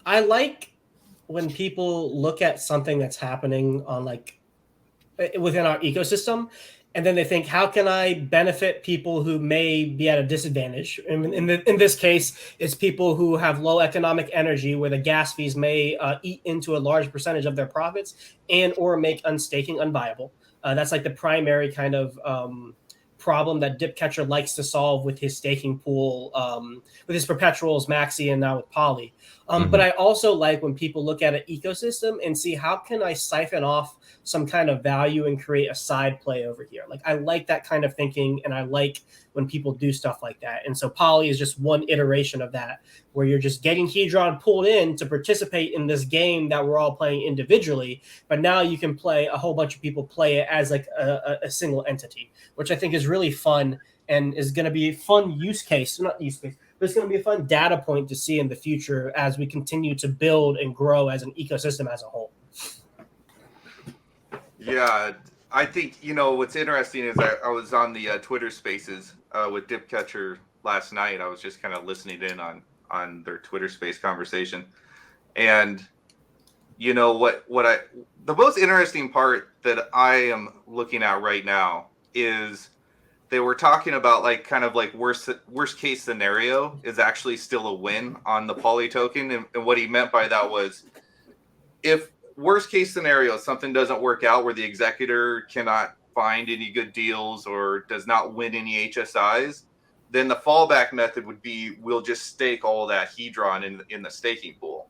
I like when people look at something that's happening on like within our ecosystem, and then they think, how can I benefit people who may be at a disadvantage? In this case, it's people who have low economic energy, where the gas fees may eat into a large percentage of their profits and or make unstaking unviable. That's like the primary kind of problem that Dipcatcher likes to solve with his staking pool, with his perpetuals, Maxi, and now with Poly. But I also like when people look at an ecosystem and see, how can I siphon off some kind of value and create a side play over here? Like, I like that kind of thinking, and I like when people do stuff like that. And so Poly is just one iteration of that, where you're just getting Hedron pulled in to participate in this game that we're all playing individually, but now you can play, a whole bunch of people play it as like a single entity, which I think is really fun and is going to be a fun use case, not use case, but it's going to be a fun data point to see in the future as we continue to build and grow as an ecosystem as a whole. Yeah, I think, what's interesting is I was on the Twitter Spaces with Dipcatcher last night. I was just kind of listening in on their Twitter Space conversation. And, the most interesting part that I am looking at right now is they were talking about worst case scenario is actually still a win on the Poly token. And what he meant by that was, if worst case scenario, something doesn't work out where the executor cannot find any good deals or does not win any HSIs, then the fallback method would be, we'll just stake all that Hedron in the staking pool.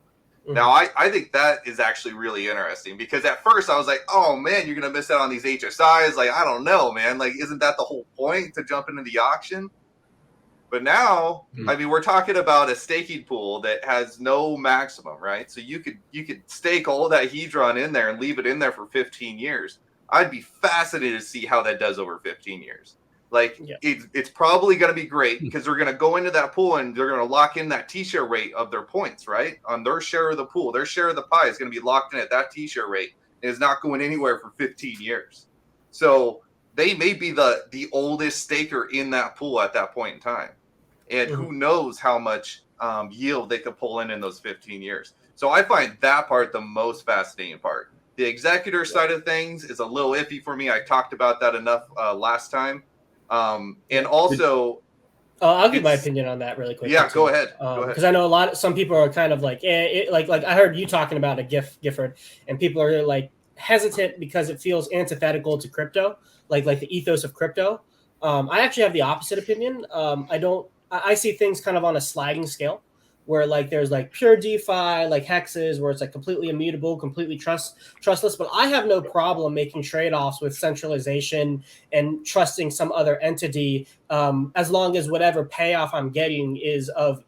Now, I think that is actually really interesting, because at first I was like, oh man, you're going to miss out on these HSIs. Like, I don't know, man. Like, isn't that the whole point, to jump into the auction? But now, I mean, we're talking about a staking pool that has no maximum, right? So you could stake all that Hedron in there and leave it in there for 15 years. I'd be fascinated to see how that does over 15 years. Like, it's probably going to be great, because they're going to go into that pool and they're going to lock in that T-share rate of their points, right? On their share of the pool, their share of the pie is going to be locked in at that T-share rate, and is not going anywhere for 15 years. So they may be the oldest staker in that pool at that point in time. And who knows how much yield they could pull in those 15 years. So I find that part the most fascinating part. The executor side of things is a little iffy for me. I talked about that enough last time. And also, I'll give my opinion on that really quick. Yeah, go ahead. Because I know some people are kind of like, like I heard you talking about a Gifford, and people are like hesitant because it feels antithetical to crypto, like the ethos of crypto. I actually have the opposite opinion. I see things kind of on a sliding scale, where like there's like pure DeFi, like hexes, where it's like completely immutable, completely trustless. But I have no problem making trade-offs with centralization and trusting some other entity, as long as whatever payoff I'm getting is of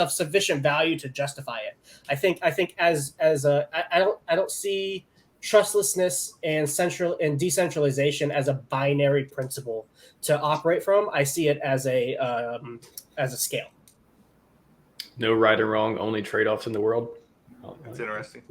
sufficient value to justify it. I think I don't see trustlessness and decentralization as a binary principle to operate from. I see it as a scale. No right or wrong, only trade-offs in the world. That's interesting.